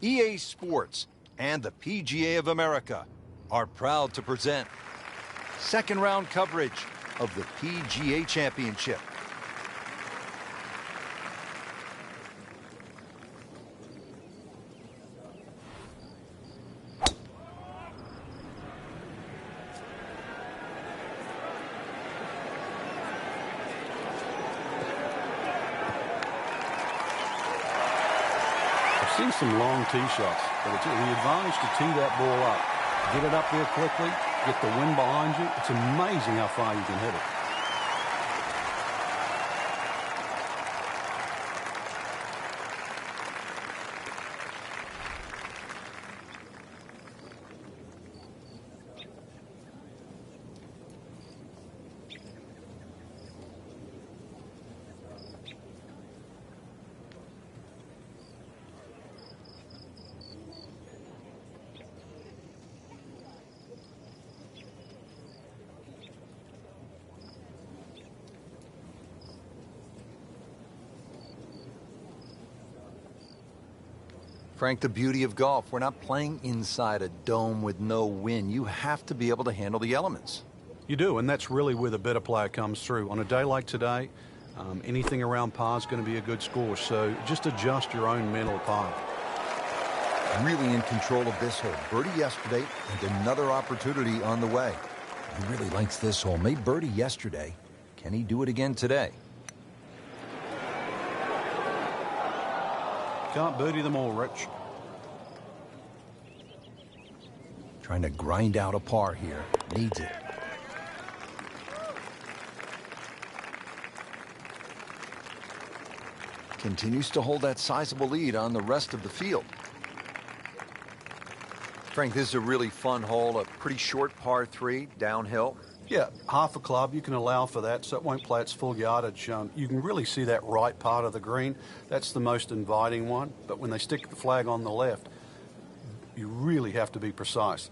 EA Sports, and the PGA of America are proud to present second round coverage of the PGA Championship. Seen some long tee shots, but it's the advantage to tee that ball up. Get it up there quickly, get the wind behind you. It's amazing how far you can hit it. Frank, the beauty of golf, we're not playing inside a dome with no wind. You have to be able to handle the elements. You do, and that's really where the better player comes through. On a day like today, anything around par is going to be a good score, so just adjust your own mental par. Really in control of this hole. Birdie yesterday and another opportunity on the way. He really likes this hole. Made birdie yesterday. Can he do it again today? Can't birdie them all, Rich. Trying to grind out a par here. Needs it. Continues to hold that sizable lead on the rest of the field. Frank, this is a really fun hole. A pretty short par 3 downhill. Yeah, half a club, you can allow for that, so it won't play its full yardage. You can really see that right part of the green. That's the most inviting one. But when they stick the flag on the left, you really have to be precise.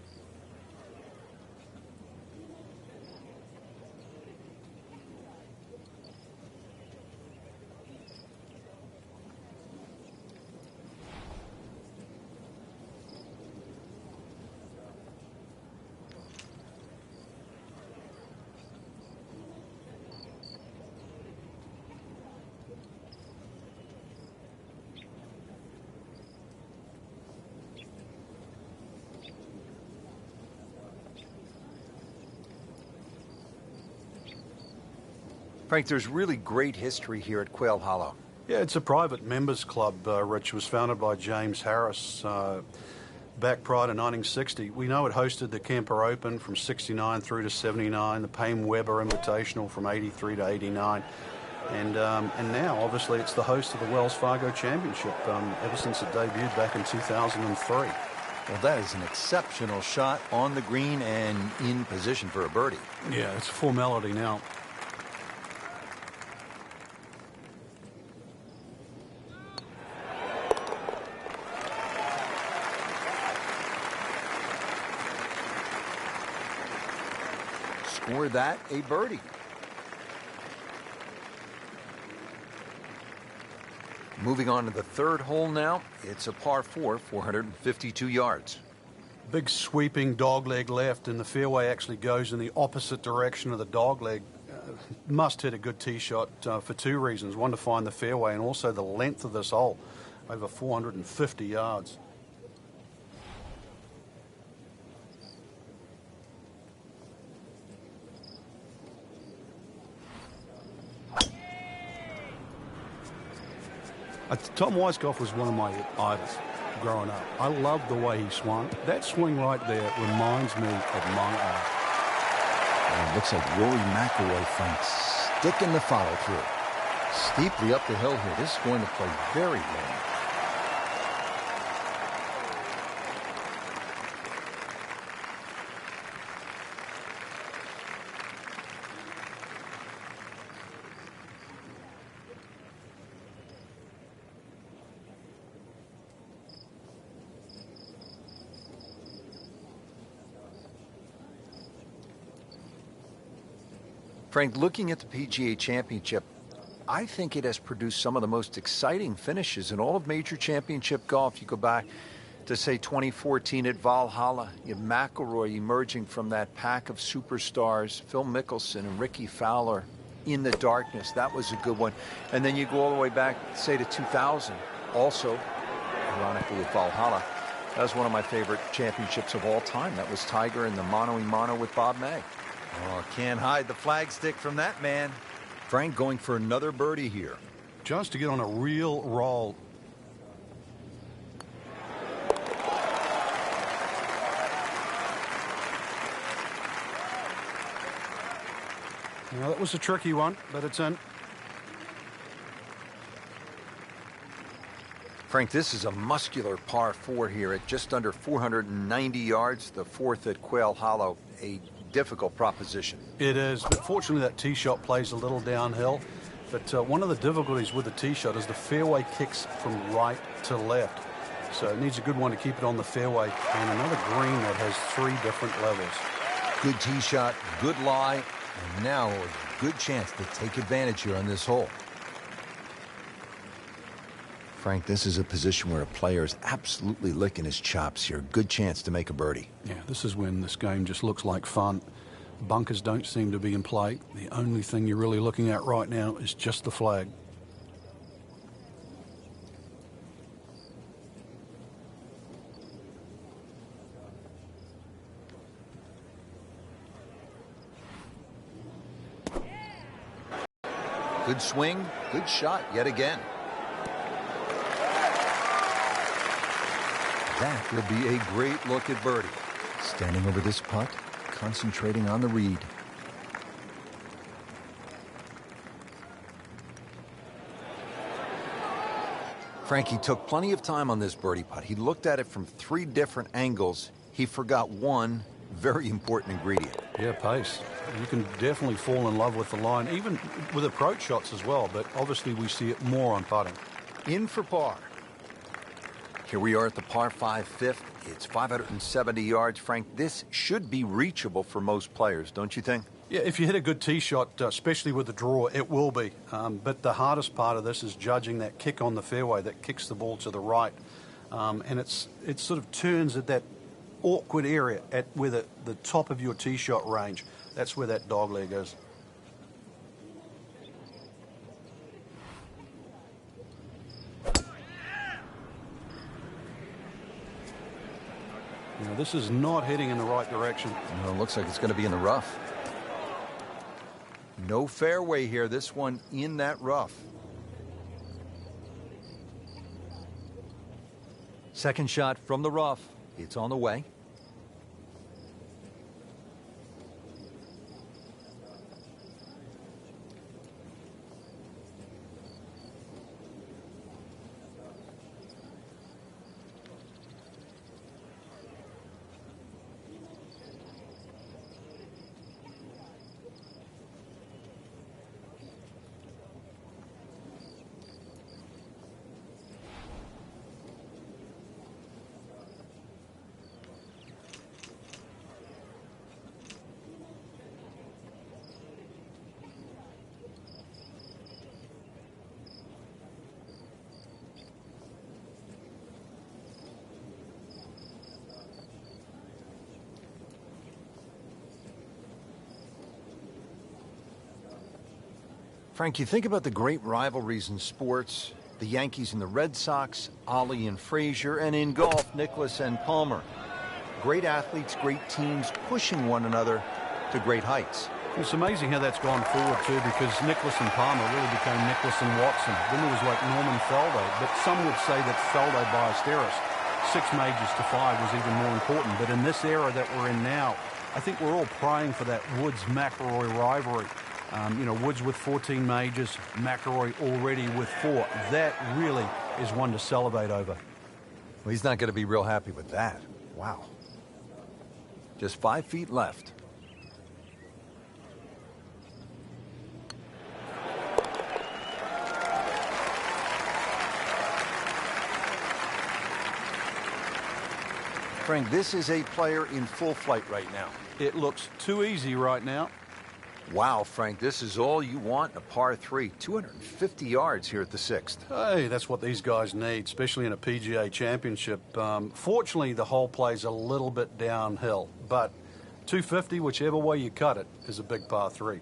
Frank, there's really great history here at Quail Hollow. Yeah, it's a private members club, Rich. Was founded by James Harris back prior to 1960. We know it hosted the Kemper Open from 69 through to 79, the Payne Weber Invitational from 83 to 89. And now, obviously, it's the host of the Wells Fargo Championship ever since it debuted back in 2003. Well, that is an exceptional shot on the green and in position for a birdie. Yeah, it's a formality now. Score that a birdie. Moving on to the third hole now. It's a par 4, 452 yards. Big sweeping dogleg left, and the fairway actually goes in the opposite direction of the dogleg. Must hit a good tee shot for two reasons. One, to find the fairway, and also the length of this hole, over 450 yards. Tom Weiskopf was one of my idols growing up. I loved the way he swung. That swing right there reminds me of my eye. It looks like Rory Mcilroy, Frank, sticking the follow through. Steeply up the hill here. This is going to play very long. Frank, looking at the PGA Championship, I think it has produced some of the most exciting finishes in all of major championship golf. You go back to say 2014 at Valhalla. You have McIlroy emerging from that pack of superstars, Phil Mickelson and Ricky Fowler in the darkness. That was a good one. And then you go all the way back, say, to 2000. Also, ironically, at Valhalla. That was one of my favorite championships of all time. That was Tiger in the mano-a-mano with Bob May. Oh, can't hide the flagstick from that man. Frank going for another birdie here. Just to get on a real roll. Well, that was a tricky one, but it's in. Frank, this is a muscular par 4 here at just under 490 yards, the fourth at Quail Hollow. A difficult proposition. It is, but fortunately that tee shot plays a little downhill. But one of the difficulties with the tee shot is the fairway kicks from right to left. So it needs a good one to keep it on the fairway, and another green that has 3 different levels. Good tee shot, good lie, and now a good chance to take advantage here on this hole. Frank, this is a position where a player is absolutely licking his chops here. Good chance to make a birdie. Yeah, this is when this game just looks like fun. Bunkers don't seem to be in play. The only thing you're really looking at right now is just the flag. Good swing, good shot yet again. That will be a great look at birdie. Standing over this putt, concentrating on the read. Frankie took plenty of time on this birdie putt. He looked at it from 3 different angles. He forgot one very important ingredient. Yeah, pace. You can definitely fall in love with the line, even with approach shots as well, but obviously we see it more on putting. In for par. Here we are at the par 5 fifth. It's 570 yards. Frank, this should be reachable for most players, don't you think? Yeah, if you hit a good tee shot, especially with the draw, it will be. But the hardest part of this is judging that kick on the fairway that kicks the ball to the right. And it sort of turns at that awkward area at where the top of your tee shot range. That's where that dog leg is. Now, this is not heading in the right direction. No, it looks like it's going to be in the rough. No fairway here. This one in that rough. Second shot from the rough. It's on the way. Frank, you think about the great rivalries in sports, the Yankees and the Red Sox, Ollie and Frazier, and in golf, Nicklaus and Palmer. Great athletes, great teams pushing one another to great heights. It's amazing how that's gone forward too, because Nicklaus and Palmer really became Nicklaus and Watson. Then it was like Norman Faldo, but some would say that Faldo Ballesteros, 6 majors to 5 was even more important. But in this era that we're in now, I think we're all praying for that Woods-McIlroy rivalry. You know, Woods with 14 majors, McIlroy already with 4. That really is one to celebrate over. Well, he's not going to be real happy with that. Wow. Just 5 feet left. Frank, this is a player in full flight right now. It looks too easy right now. Wow, Frank, this is all you want in a par 3. 250 yards here at the 6th. Hey, that's what these guys need, especially in a PGA championship. Fortunately, the hole plays a little bit downhill, but 250, whichever way you cut it, is a big par 3.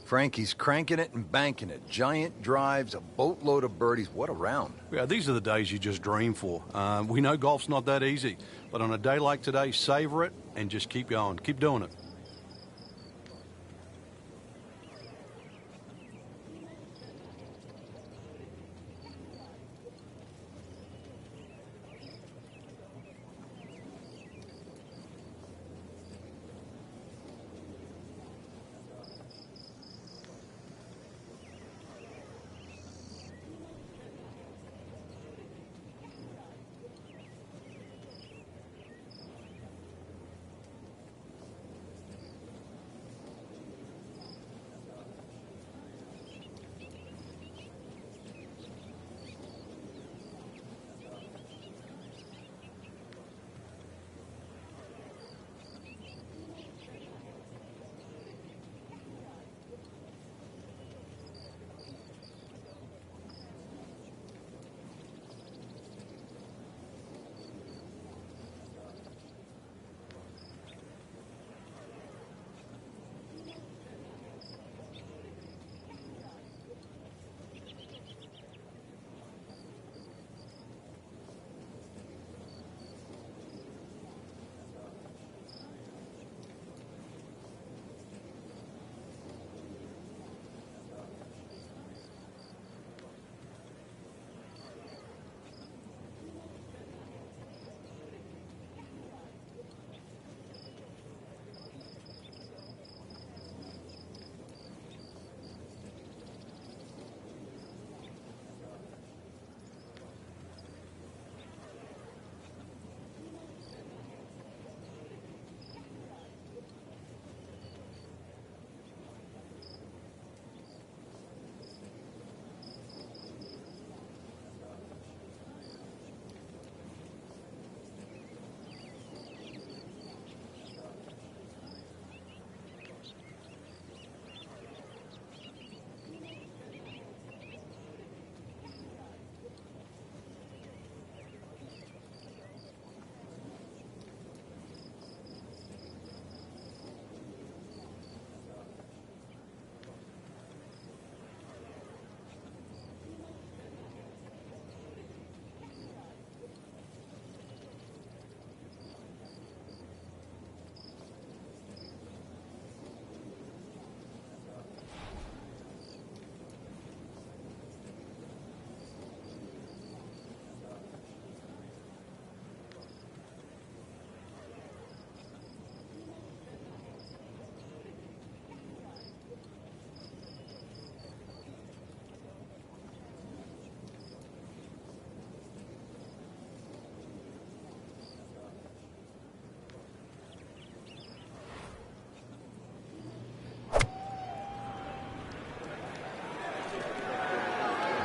Frankie's cranking it and banking it. Giant drives, a boatload of birdies. What a round. Yeah, these are the days you just dream for. We know golf's not that easy, but on a day like today, savor it and just keep going. Keep doing it.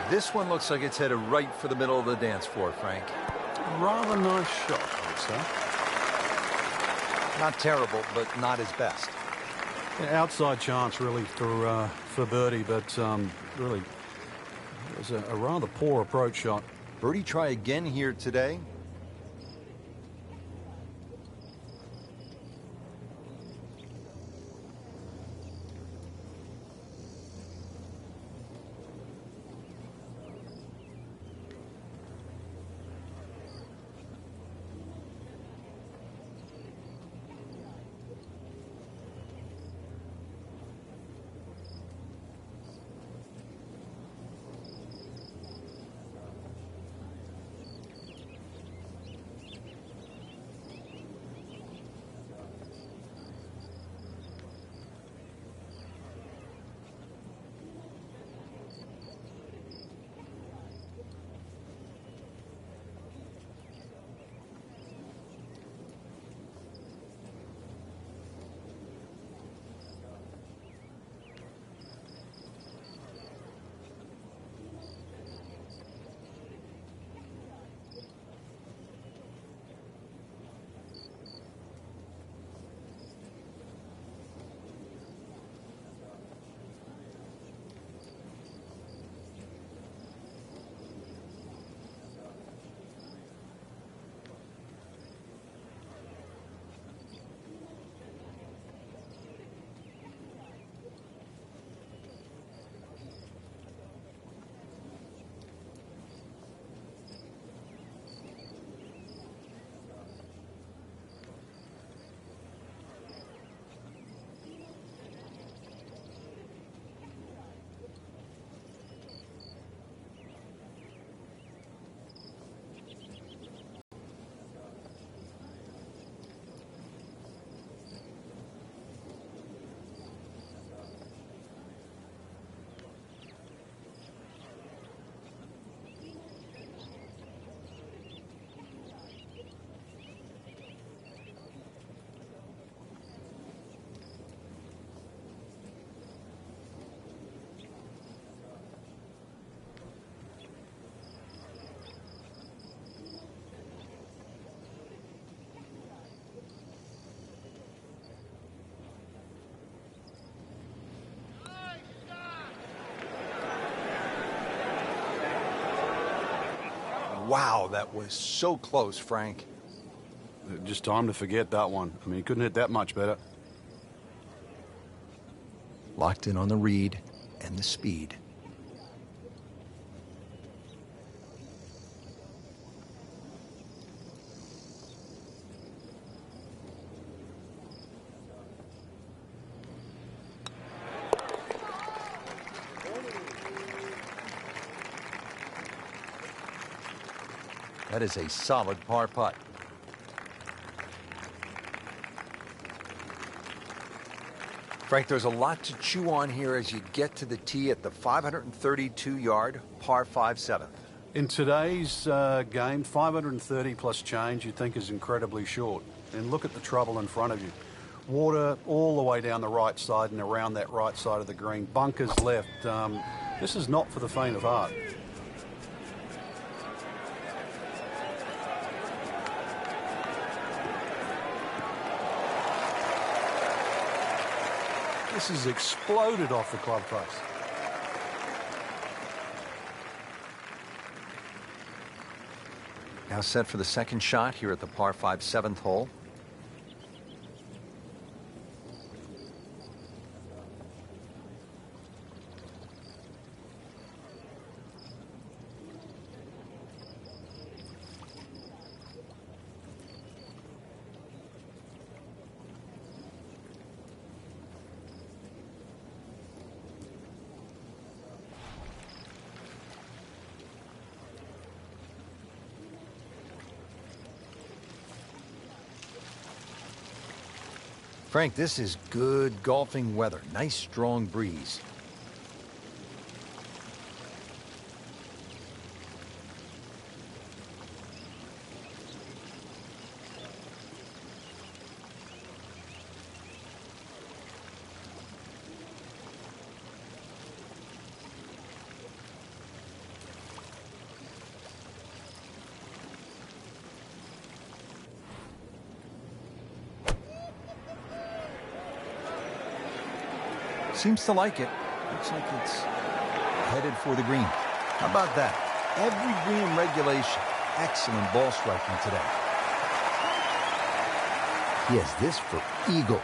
This one looks like it's headed right for the middle of the dance floor, Frank. Rather nice shot, I would say. Not terrible, but not his best. Yeah, outside chance, really, for birdie, but really, it was a rather poor approach shot. Birdie try again here today. Wow, that was so close, Frank. Just time to forget that one. I mean, he couldn't hit that much better. Locked in on the read and the speed. That is a solid par putt. Frank, there's a lot to chew on here as you get to the tee at the 532-yard par 5/7. In today's game, 530 plus change you'd think is incredibly short. And look at the trouble in front of you. Water all the way down the right side and around that right side of the green. Bunkers left. This is not for the faint of heart. This has exploded off the club face. Now set for the second shot here at the par 5 7th hole. Frank, this is good golfing weather. Nice strong breeze. Seems to like it. Looks like it's headed for the green. How about that? Every green regulation. Excellent ball striking today. He has this for eagle.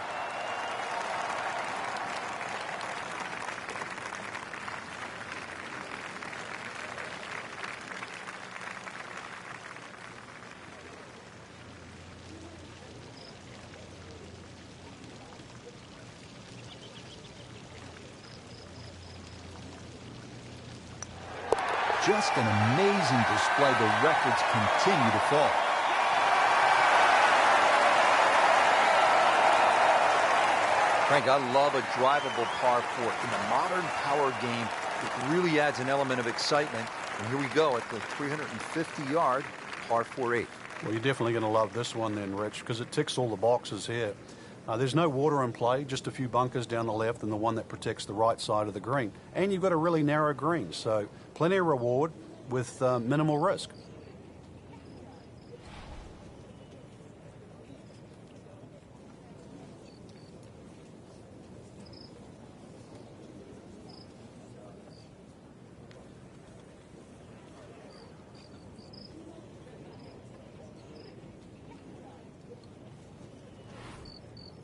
Just an amazing display. The records continue to fall. Frank, I love a drivable par 4. In the modern power game, it really adds an element of excitement. And here we go at the 350-yard par 4/8. Well, you're definitely going to love this one then, Rich, because it ticks all the boxes here. There's no water in play, just a few bunkers down the left and the one that protects the right side of the green. And you've got a really narrow green, so plenty of reward with minimal risk.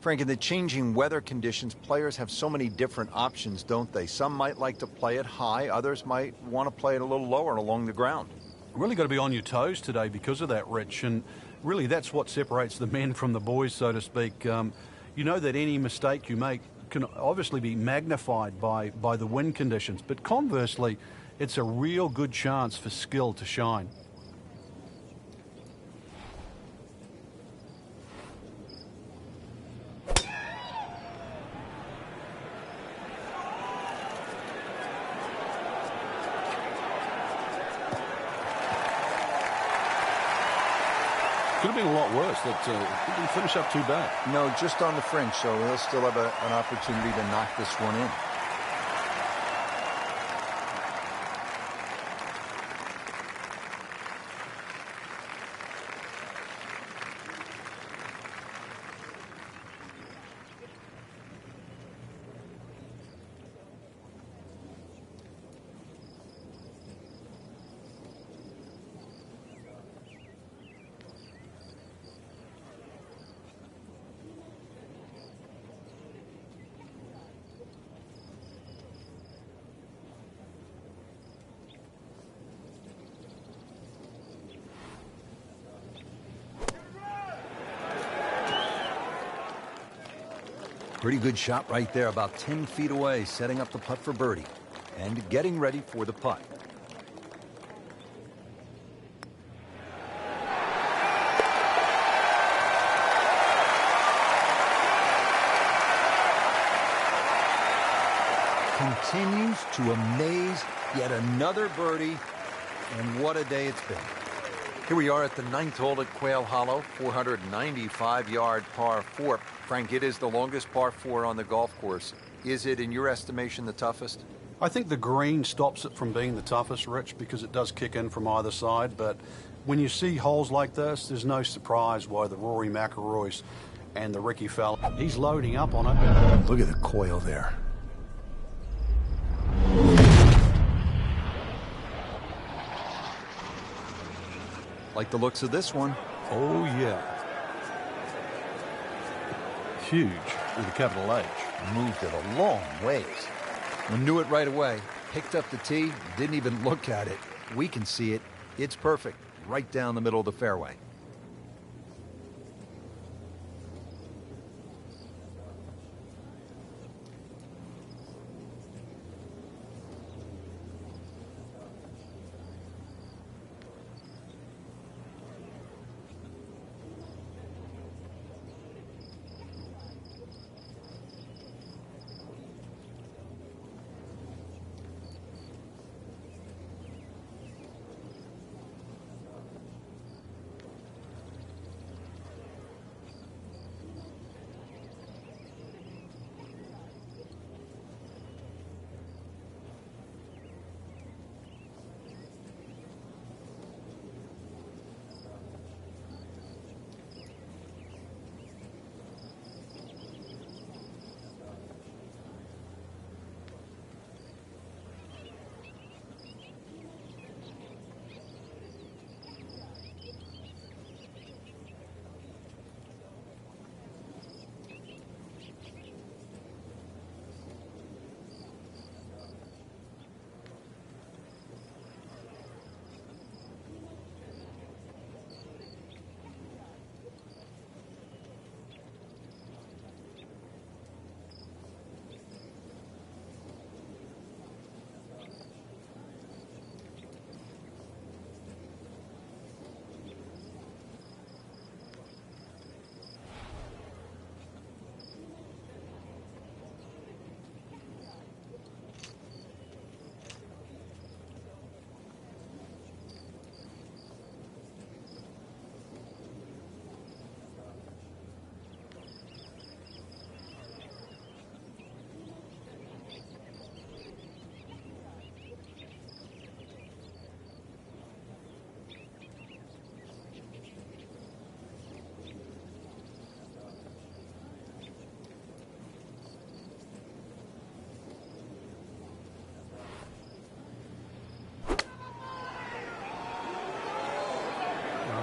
Frank, in the changing weather conditions, players have so many different options, don't they? Some might like to play it high. Others might want to play it a little lower along the ground. Really got to be on your toes today because of that, Rich. And really that's what separates the men from the boys, so to speak. You know that any mistake you make can obviously be magnified by the wind conditions. But conversely, it's a real good chance for skill to shine. Could have been a lot worse. That didn't finish up too bad. No, just on the fringe, so he'll still have an opportunity to knock this one in. Pretty good shot right there, about 10 feet away, setting up the putt for birdie. And getting ready for the putt. Continues to amaze. Yet another birdie. And what a day it's been. Here we are at the 9th hole at Quail Hollow, 495-yard par 4. Frank, it is the longest par 4 on the golf course. Is it, in your estimation, the toughest? I think the green stops it from being the toughest, Rich, because it does kick in from either side. But when you see holes like this, there's no surprise why the Rory Mcilroys and the Ricky Fowler, he's loading up on it. Look at the coil there. Like the looks of this one. Oh, yeah. Huge with a capital H. Moved it a long ways. We knew it right away. Picked up the tee, didn't even look at it. We can see it. It's perfect. Right down the middle of the fairway.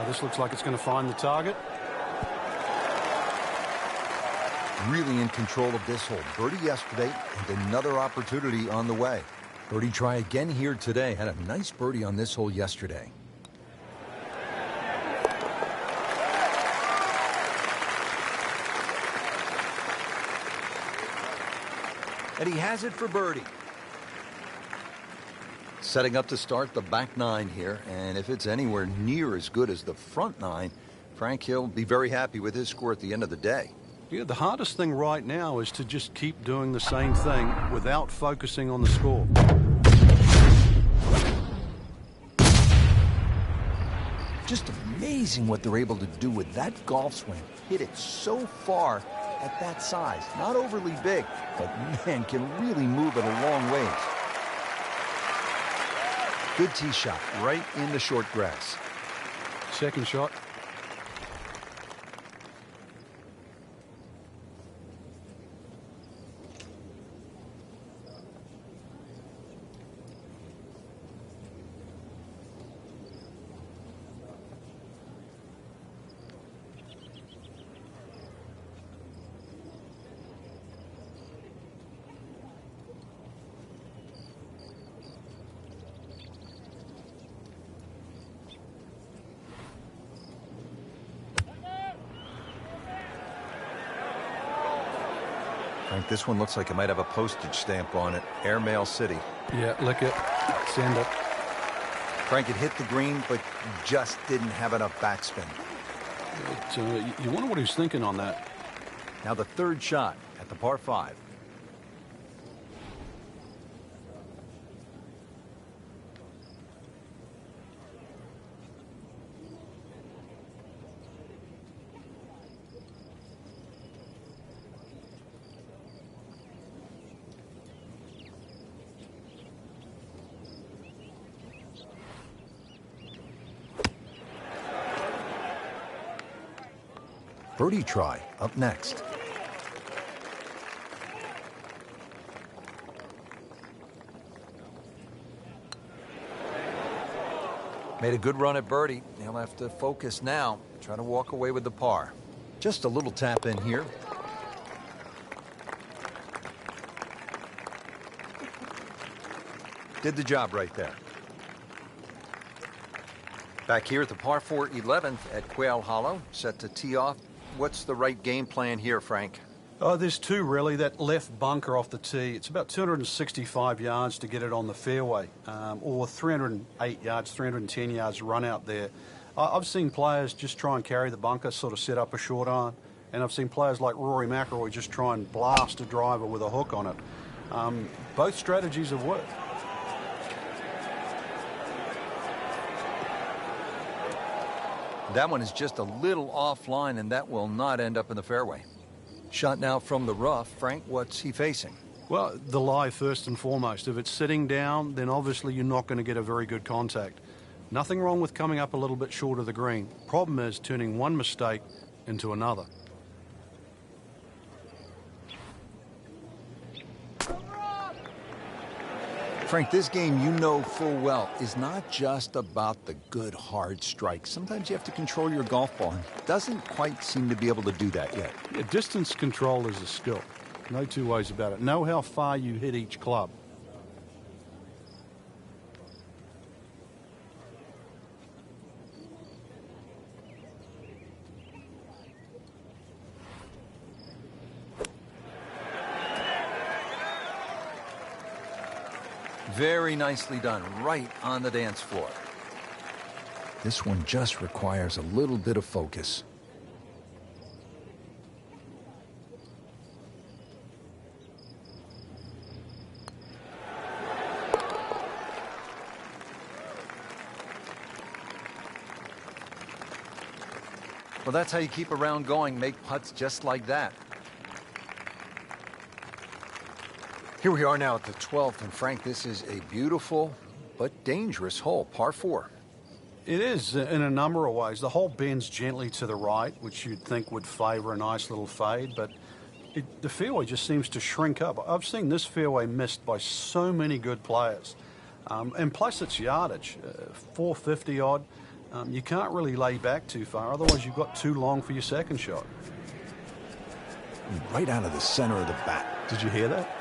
This looks like it's going to find the target. Really in control of this hole. Birdie yesterday and another opportunity on the way. Birdie try again here today. Had a nice birdie on this hole yesterday. And he has it for birdie. Setting up to start the back nine here, and if it's anywhere near as good as the front nine, Frank Hill will be very happy with his score at the end of the day. Yeah, the hardest thing right now is to just keep doing the same thing without focusing on the score. Just amazing what they're able to do with that golf swing. Hit it so far at that size. Not overly big, but man, can really move it a long ways. Good tee shot right in the short grass. Second shot. Frank, this one looks like it might have a postage stamp on it. Airmail City. Yeah, lick it. Send it. Frank, it hit the green, but just didn't have enough backspin. You wonder what he's thinking on that. Now the third shot at the par 5. Birdie try up next. Made a good run at birdie. He'll have to focus now. Try to walk away with the par. Just a little tap in here. Did the job right there. Back here at the par 4 11th at Quail Hollow, set to tee off. What's the right game plan here, Frank? Oh, there's two, really. That left bunker off the tee, it's about 265 yards to get it on the fairway, or 308 yards, 310 yards run out there. I've seen players just try and carry the bunker, sort of set up a short iron, and I've seen players like Rory Mcilroy just try and blast a driver with a hook on it. Both strategies have worked. That one is just a little offline, and that will not end up in the fairway. Shot now from the rough. Frank, what's he facing? Well, the lie first and foremost. If it's sitting down, then obviously you're not going to get a very good contact. Nothing wrong with coming up a little bit short of the green. Problem is turning one mistake into another. Frank, this game, you know full well, is not just about the good, hard strikes. Sometimes you have to control your golf ball, and doesn't quite seem to be able to do that yet. Yeah, distance control is a skill. No two ways about it. Know how far you hit each club. Very nicely done, right on the dance floor. This one just requires a little bit of focus. Well, that's how you keep a round going, make putts just like that. Here we are now at the 12th, and Frank, this is a beautiful but dangerous hole, par 4. It is in a number of ways. The hole bends gently to the right, which you'd think would favor a nice little fade, but the fairway just seems to shrink up. I've seen this fairway missed by so many good players. And plus its yardage, 450 odd. You can't really lay back too far, otherwise you've got too long for your second shot. Right out of the center of the bat. Did you hear that?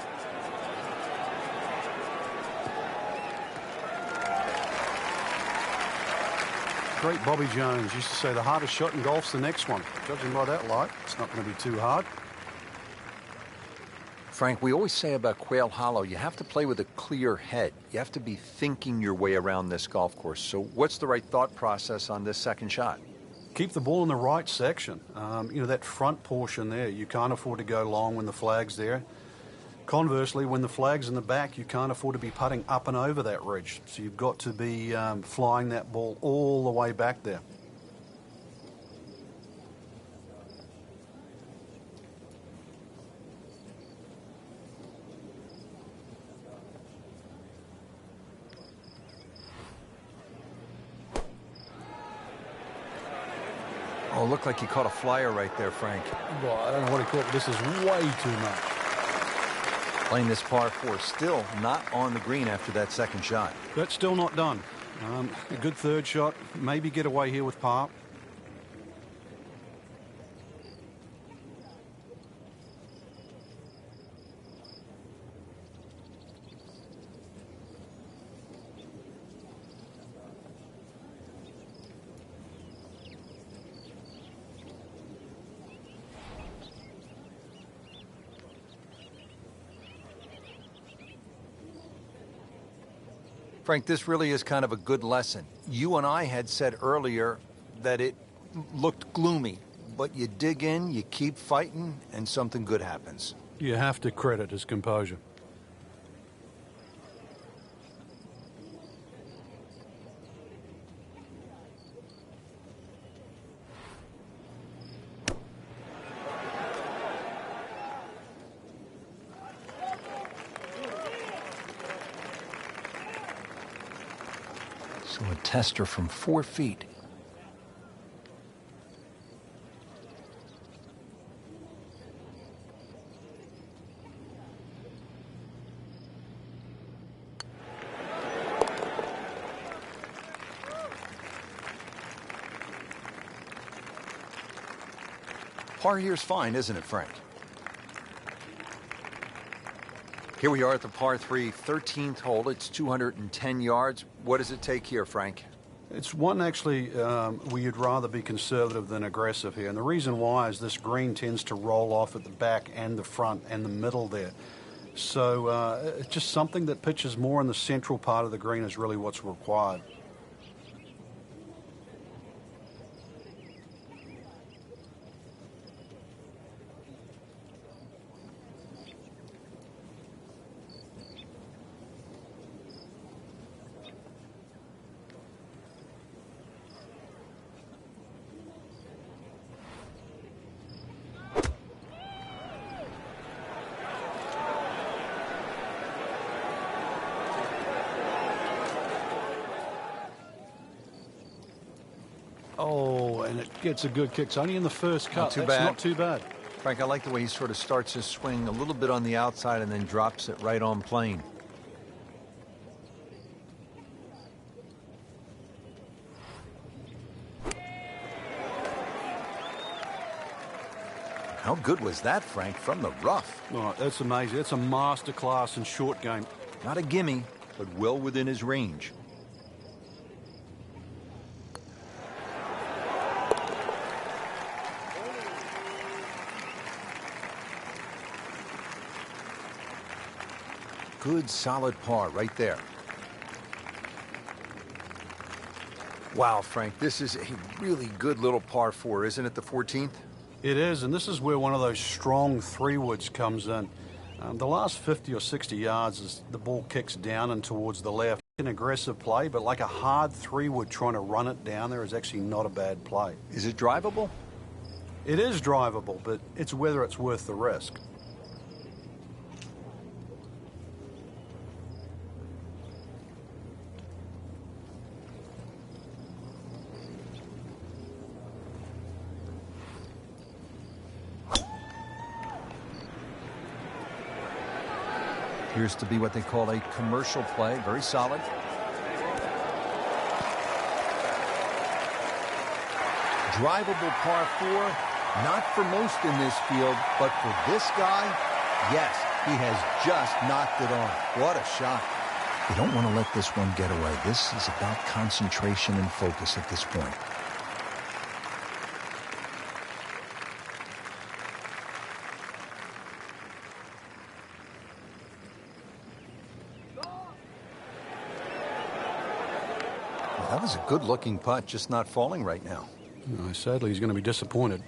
Great Bobby Jones used to say the hardest shot in golf's the next one. Judging by that light, it's not going to be too hard. Frank, we always say about Quail Hollow, you have to play with a clear head. You have to be thinking your way around this golf course. So what's the right thought process on this second shot? Keep the ball in the right section. You know, that front portion there, you can't afford to go long when the flag's there. Conversely, when the flag's in the back, you can't afford to be putting up and over that ridge. So you've got to be flying that ball all the way back there. Oh, looked like he caught a flyer right there, Frank. Well, I don't know what he caught, but this is way too much. Playing this par 4, still not on the green after that second shot. That's still not done. A good third shot, maybe get away here with par. Frank, this really is kind of a good lesson. You and I had said earlier that it looked gloomy, but you dig in, you keep fighting, and something good happens. You have to credit his composure. So a tester from 4 feet. Par here's fine, isn't it, Frank? Here we are at the par 3, 13th hole. It's 210 yards. What does it take here, Frank? It's one actually where you'd rather be conservative than aggressive here. And the reason why is this green tends to roll off at the back and the front and the middle there. So it's just something that pitches more in the central part of the green is really what's required. Oh, and it gets a good kick. It's only in the first cut. Not too That's bad. not too bad. Frank, I like the way he sort of starts his swing a little bit on the outside and then drops it right on plane. How good was that, Frank, from the rough? Oh, that's amazing. That's a masterclass in short game. Not a gimme, but well within his range. Good, solid par right there. Wow, Frank, this is a really good little par 4, isn't it, the 14th? It is, and this is where one of those strong three-woods comes in. The last 50 or 60 yards is the ball kicks down and towards the left. An aggressive play, but like a hard three-wood trying to run it down there is actually not a bad play. Is it drivable? It is drivable, but it's whether it's worth the risk. Appears to be what they call a commercial play. Very solid. Drivable par 4. Not for most in this field, but for this guy, yes, he has just knocked it on. What a shot. You don't want to let this one get away. This is about concentration and focus at this point. That was a good-looking putt, just not falling right now. Sadly, he's going to be disappointed.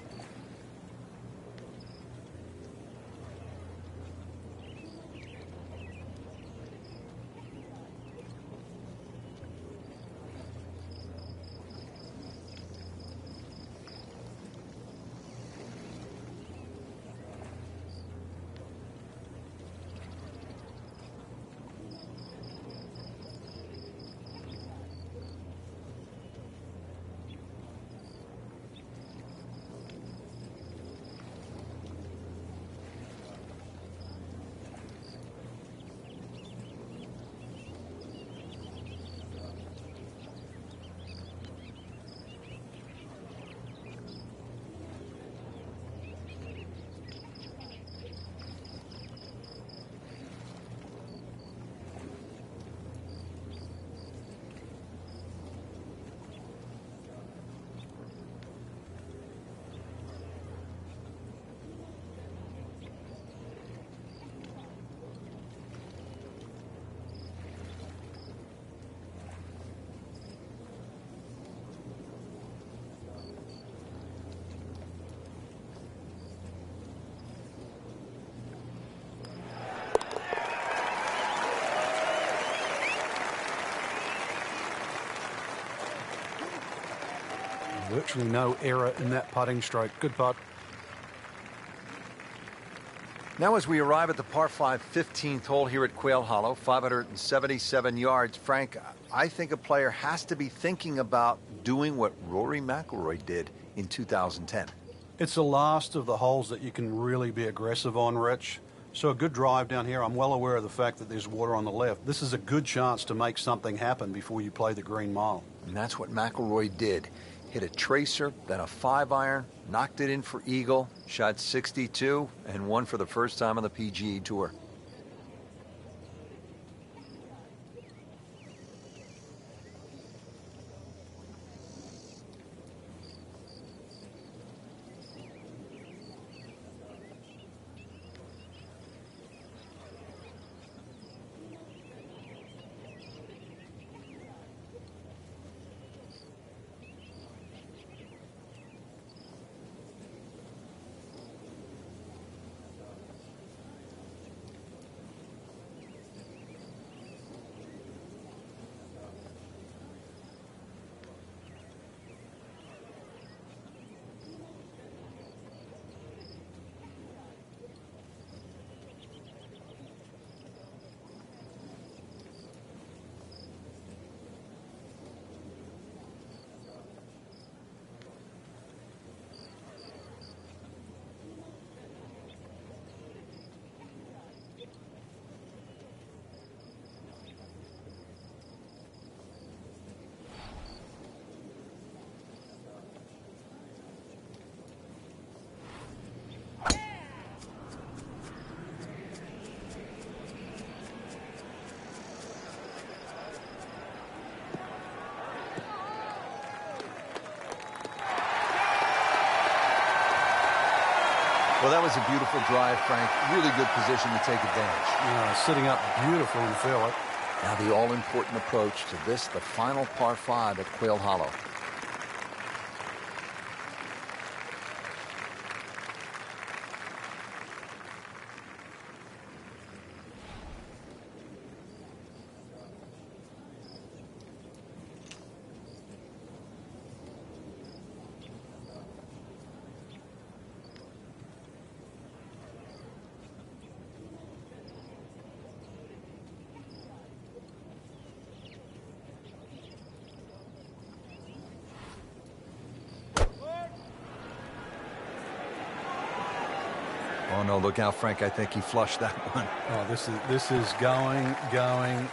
Virtually no error in that putting stroke. Good putt. Now as we arrive at the par 5 15th hole here at Quail Hollow, 577 yards, Frank, I think a player has to be thinking about doing what Rory Mcilroy did in 2010. It's the last of the holes that you can really be aggressive on, Rich. So a good drive down here. I'm well aware of the fact that there's water on the left. This is a good chance to make something happen before you play the green mile. And that's what McIlroy did. Hit a tracer, then a 5-iron, knocked it in for eagle, shot 62, and won for the first time on the PGA Tour. Well, that was a beautiful drive, Frank. Really good position to take advantage. Sitting up beautifully in the fairway. Now the all-important approach to this, the final par 5 at Quail Hollow. Oh, no, look out, Frank. I think he flushed that one. Oh, this is going, gone.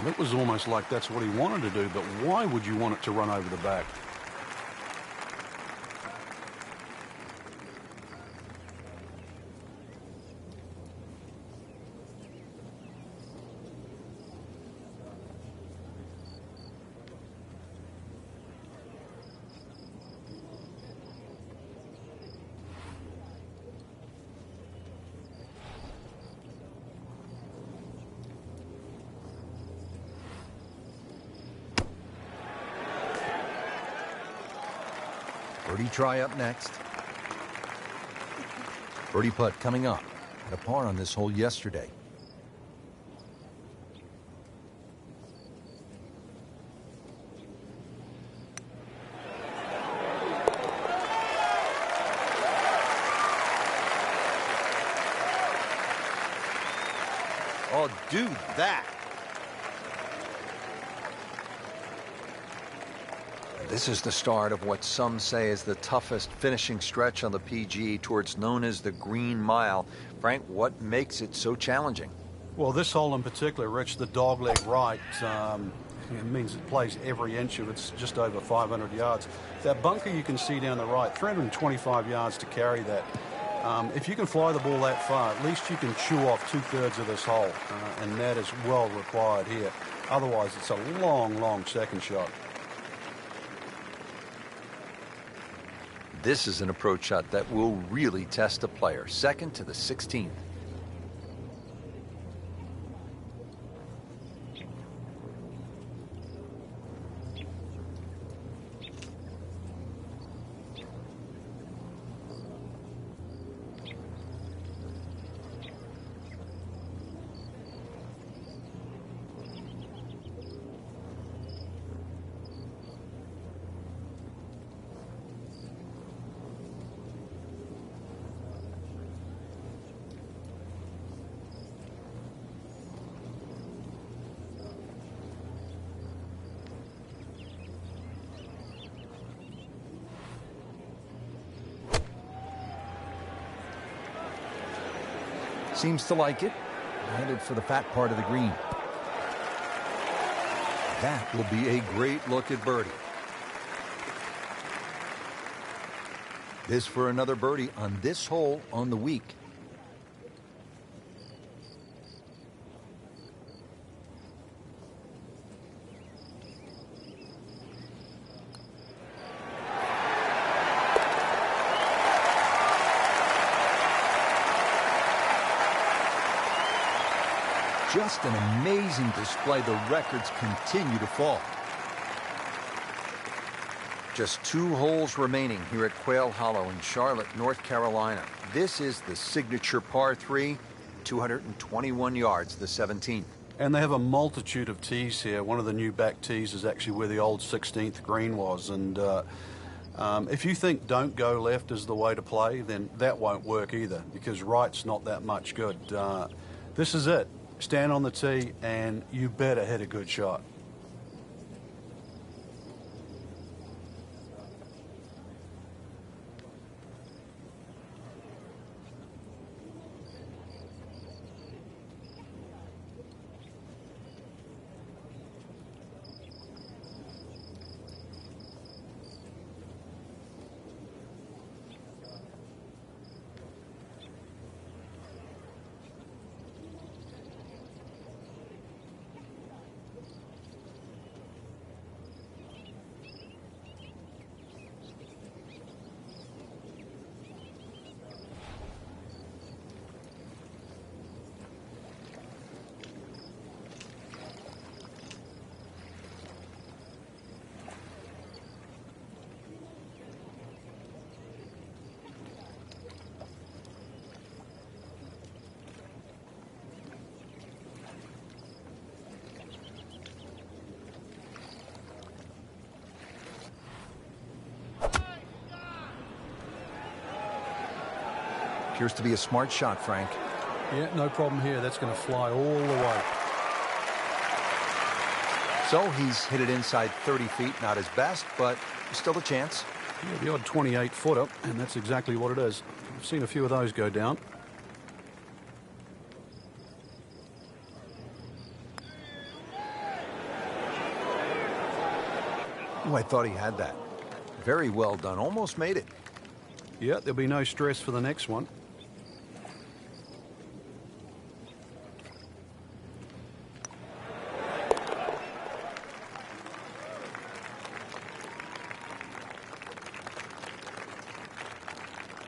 It was almost like that's what he wanted to do, but why would you want it to run over the back? Birdie try up next. Birdie putt coming up. Had a par on this hole yesterday. Oh, do that. This is the start of what some say is the toughest finishing stretch on the PGA Tour. It's known as the Green Mile. Frank, what makes it so challenging? Well, this hole in particular, Rich, the dogleg right, it means it plays every inch of it's just over 500 yards. That bunker you can see down the right, 325 yards to carry that. If you can fly the ball that far, at least you can chew off 2/3 of this hole, and that is well required here. Otherwise, it's a long second shot. This is an approach shot that will really test a player. Second to the 16th. Seems to like it. Headed for the fat part of the green. That will be a great look at birdie. This for another birdie on this hole on the week. Just an amazing display. The records continue to fall. Just 2 holes remaining here at Quail Hollow in Charlotte, North Carolina. This is the signature par 3, 221 yards, the 17th. And they have a multitude of tees here. One of the new back tees is actually where the old 16th green was. And if you think don't go left is the way to play, then that won't work either, because right's not that much good. This is it. Stand on the tee, and you better hit a good shot. Appears to be a smart shot, Frank. Yeah, no problem here. That's going to fly all the way. So he's hit it inside 30 feet. Not his best, but still a chance. Yeah, the odd 28-footer, and that's exactly what it is. I've seen a few of those go down. Oh, I thought he had that. Very well done. Almost made it. Yeah, there'll be no stress for the next one.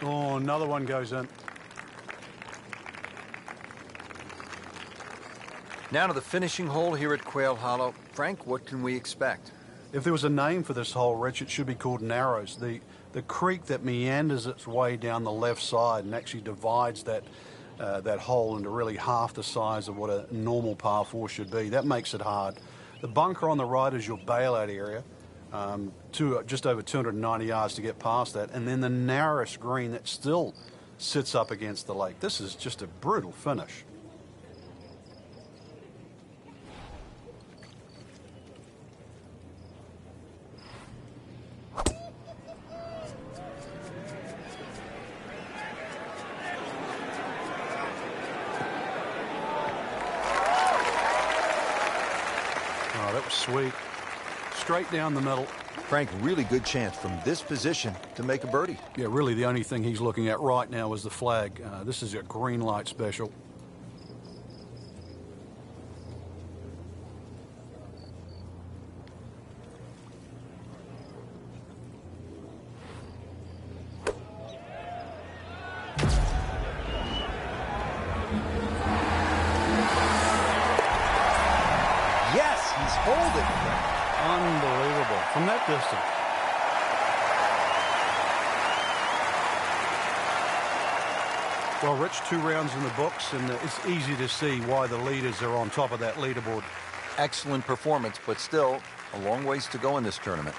Oh, another one goes in. Now to the finishing hole here at Quail Hollow. Frank, what can we expect? If there was a name for this hole, Rich, it should be called Narrows. The creek that meanders its way down the left side and actually divides that hole into really half the size of what a normal par 4 should be. That makes it hard. The bunker on the right is your bailout area, just over 290 yards to get past that, and then the narrowest green that still sits up against the lake. This is just a brutal finish. Oh, that was sweet. Straight down the middle. Frank, really good chance from this position to make a birdie. Yeah, really the only thing he's looking at right now is the flag. This is a green light special. Yes, he's holding. Unbelievable. From that distance. Well, Rich, 2 rounds in the books, and it's easy to see why the leaders are on top of that leaderboard. Excellent performance, but still a long ways to go in this tournament.